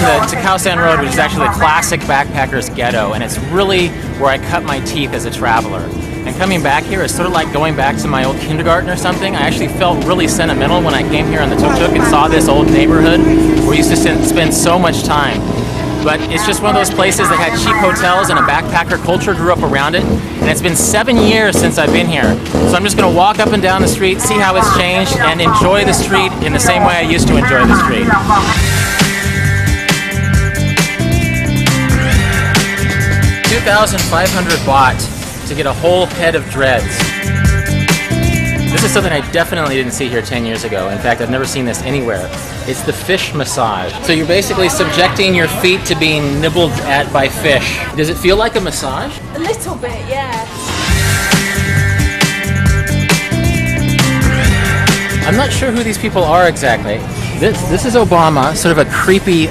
on to Khao San Road, which is actually the classic backpacker's ghetto, and it's really where I cut my teeth as a traveler. And coming back here is sort of like going back to my old kindergarten or something. I actually felt really sentimental when I came here on the tuk-tuk and saw this old neighborhood where we used to spend so much time. But it's just one of those places that had cheap hotels and a backpacker culture grew up around it. And it's been 7 years since I've been here. So I'm just going to walk up and down the street, see how it's changed, and enjoy the street in the same way I used to enjoy the street. 2,500 baht to get a whole head of dreads. This is something I definitely didn't see here 10 years ago. In fact, I've never seen this anywhere. It's the fish massage. So you're basically subjecting your feet to being nibbled at by fish. Does it feel like a massage? A little bit, yeah. I'm not sure who these people are exactly. This is Obama, sort of a creepy,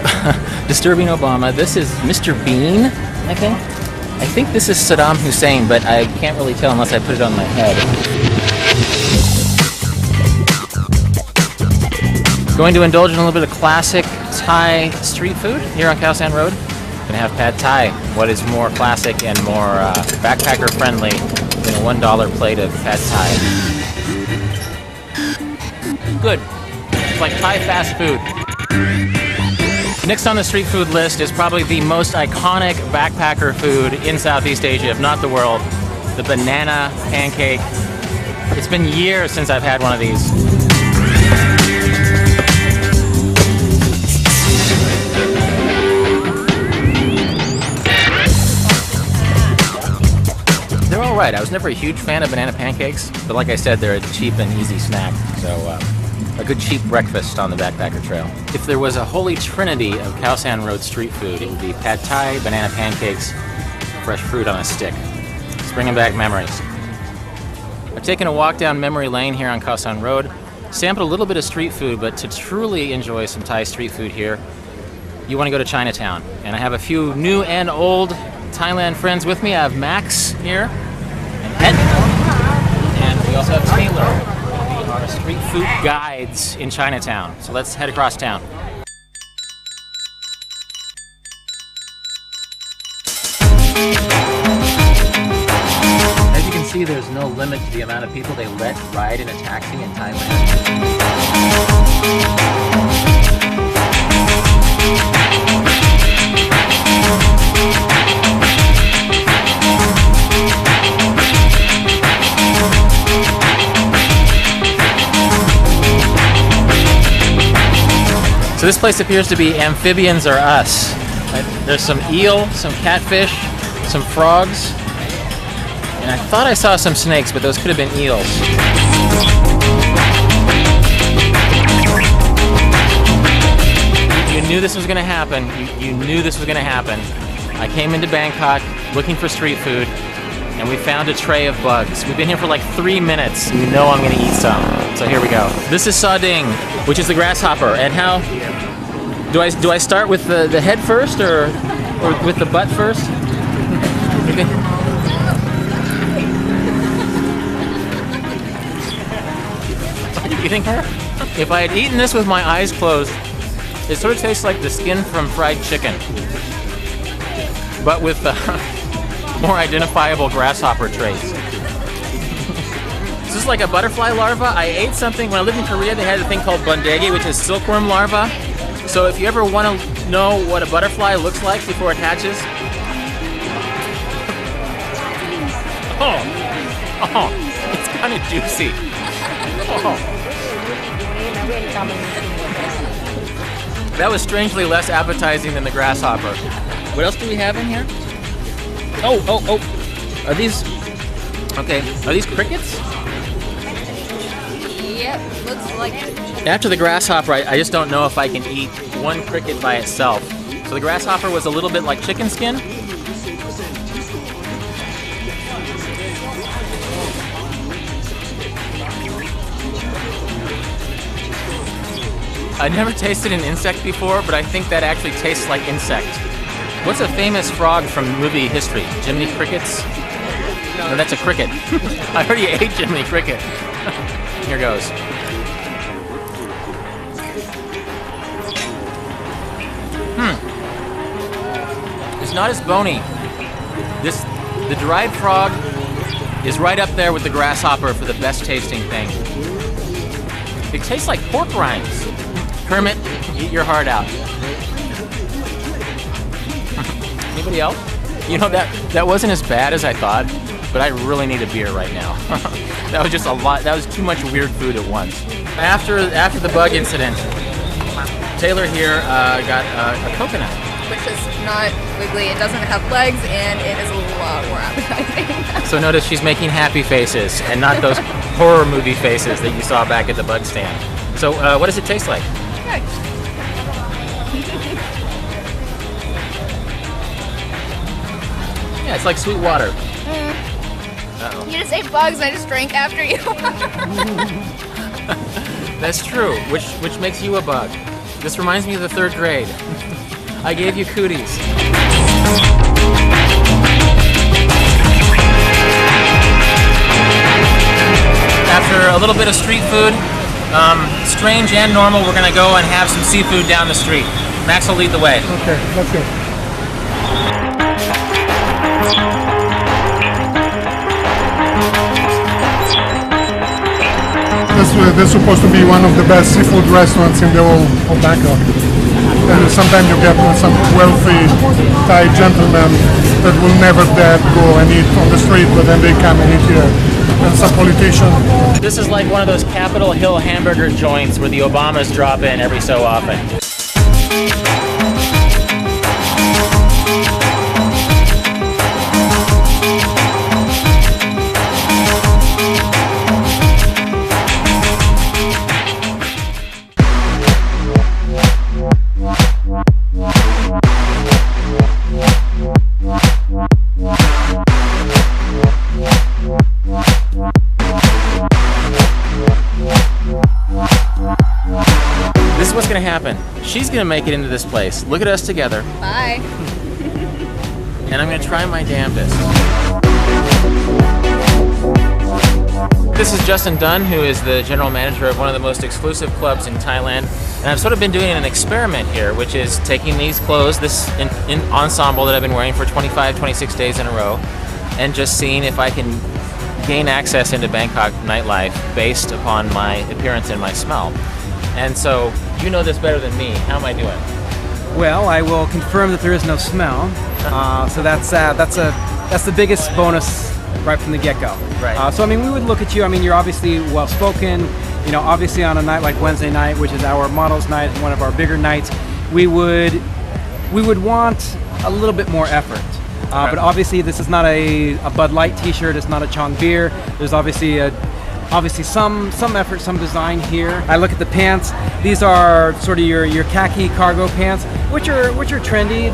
disturbing Obama. This is Mr. Bean, I think. I think this is Saddam Hussein, but I can't really tell unless I put it on my head. Going to indulge in a little bit of classic Thai street food here on Khao San Road. Gonna have pad Thai. What is more classic and more backpacker friendly than a $1 plate of pad Thai? Good. It's like Thai fast food. Next on the street food list is probably the most iconic backpacker food in Southeast Asia, if not the world, the banana pancake. It's been years since I've had one of these. They're all right. I was never a huge fan of banana pancakes, but like I said, they're a cheap and easy snack, so a good cheap breakfast on the backpacker trail. If there was a holy trinity of Khao San Road street food, it would be pad Thai, banana pancakes, fresh fruit on a stick. It's bringing back memories. I've taken a walk down memory lane here on Khao San Road, sampled a little bit of street food, but to truly enjoy some Thai street food here, you want to go to Chinatown. And I have a few new and old Thailand friends with me. I have Max here, and Ed, and we also have Taylor. Our street food guides in Chinatown. So let's head across town. As you can see, there's no limit to the amount of people they let ride in a taxi in Thailand. So this place appears to be amphibians or us. There's some eel, some catfish, some frogs, and I thought I saw some snakes, but those could have been eels. You knew this was going to happen. You knew this was going to happen. I came into Bangkok looking for street food, and we found a tray of bugs. We've been here for like 3 minutes. You know I'm going to eat some. So here we go. This is sarding, which is the grasshopper. And how do I start with the head first or with the butt first? Okay. You think if I had eaten this with my eyes closed, it sort of tastes like the skin from fried chicken, but with more identifiable grasshopper traits. Is this like a butterfly larva? I ate something, when I lived in Korea, they had a thing called bundegi, which is silkworm larva. So if you ever want to know what a butterfly looks like before it hatches, it's kind of juicy. That was strangely less appetizing than the grasshopper. What else do we have in here? Oh. Are these crickets? Yep, looks like it. After the grasshopper, I just don't know if I can eat one cricket by itself. So the grasshopper was a little bit like chicken skin. I never tasted an insect before, but I think that actually tastes like insect. What's a famous frog from movie history? Jiminy Crickets? No, that's a cricket. I already ate Jiminy Cricket. Here goes. not as bony. The dried frog is right up there with the grasshopper for the best tasting thing. It tastes like pork rinds. Kermit, eat your heart out. Anybody else? You know, that wasn't as bad as I thought, but I really need a beer right now. That was just a lot. That was too much weird food at once. After the bug incident, Taylor here got a coconut. Which is not wiggly. It doesn't have legs, and it is a lot more appetizing. So notice she's making happy faces and not those horror movie faces that you saw back at the bug stand. So what does it taste like? Good. Yeah, it's like sweet water. Uh-oh. You just ate bugs, and I just drank after you. That's true, which makes you a bug. This reminds me of the 3rd grade. I gave you cooties. After a little bit of street food, strange and normal, we're gonna go and have some seafood down the street. Max will lead the way. Okay, let's go. This is supposed to be one of the best seafood restaurants in the whole of Bangkok. And sometimes you get some wealthy Thai gentlemen that will never dare go and eat on the street, but then they come and eat here. And some politician. This is like one of those Capitol Hill hamburger joints where the Obamas drop in every so often. This is what's gonna happen. She's gonna make it into this place. Look at us together. Bye. And I'm gonna try my damnedest. This is Justin Dunn, who is the general manager of one of the most exclusive clubs in Thailand. And I've sort of been doing an experiment here, which is taking these clothes, this in ensemble that I've been wearing for 25, 26 days in a row, and just seeing if I can gain access into Bangkok nightlife based upon my appearance and my smell. And so, you know this better than me. How am I doing? Well, I will confirm that there is no smell. So that's the biggest bonus right from the get-go. Right. So I mean, we would look at you. I mean, you're obviously well-spoken. You know, obviously on a night like Wednesday night, which is our models' night, one of our bigger nights, we would want a little bit more effort. But obviously, this is not a Bud Light T-shirt. It's not a Chong beer. There's obviously some effort, some design here. I look at the pants. These are sort of your khaki cargo pants, which are trendy.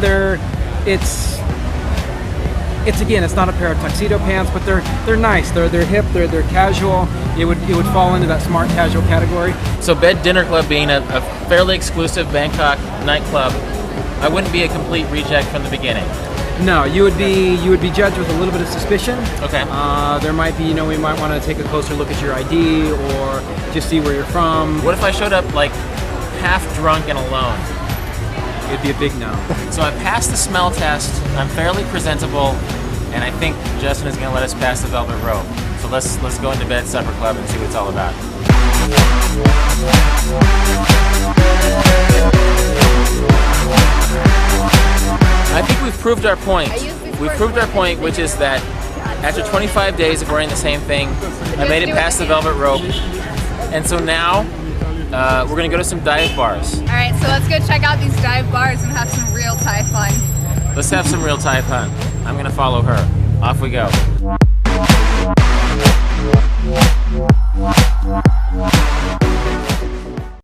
It's again, it's not a pair of tuxedo pants, but they're nice. They're hip. They're casual. It would fall into that smart casual category. So Bed Dinner Club being a fairly exclusive Bangkok nightclub, I wouldn't be a complete reject from the beginning. No, you would be judged with a little bit of suspicion. Okay. There might be, we might want to take a closer look at your ID or just see where you're from. What if I showed up like half drunk and alone? It'd be a big no. So I passed the smell test. I'm fairly presentable, and I think Justin is going to let us pass the velvet rope. So let's go into Bed Supper Club and see what it's all about. I think we've proved our point. We've proved our point, which is that after 25 days of wearing the same thing, I made it past the velvet rope. And so now, we're gonna go to some dive bars. All right, so let's go check out these dive bars and have some real Thai fun. Let's have some real Thai fun. I'm gonna follow her. Off we go.